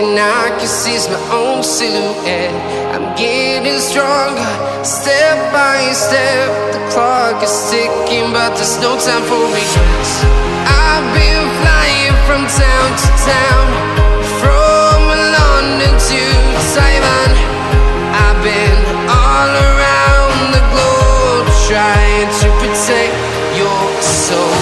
and I can see my own silhouette. I'm getting stronger, step by step. The clock is ticking, but there's no time for regrets. I've been flying from town to town, from London to Taiwan. I've been all around the globe, trying to protect your soul.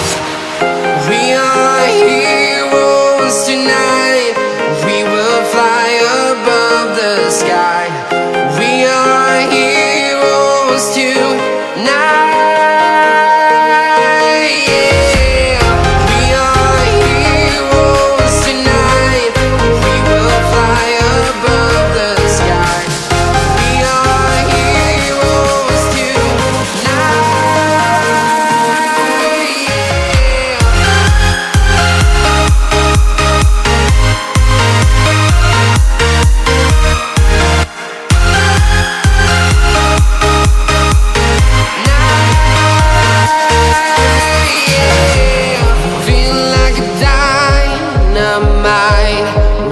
We are heroes tonight. We will fly above the sky. We are heroes tonight. Yeah. We are heroes tonight. We will fly above the sky. We are heroes tonight.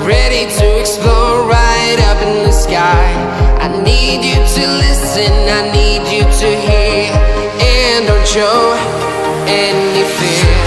Ready to explore right up in the sky. I need you to listen, I need you to hear, and don't show any fear.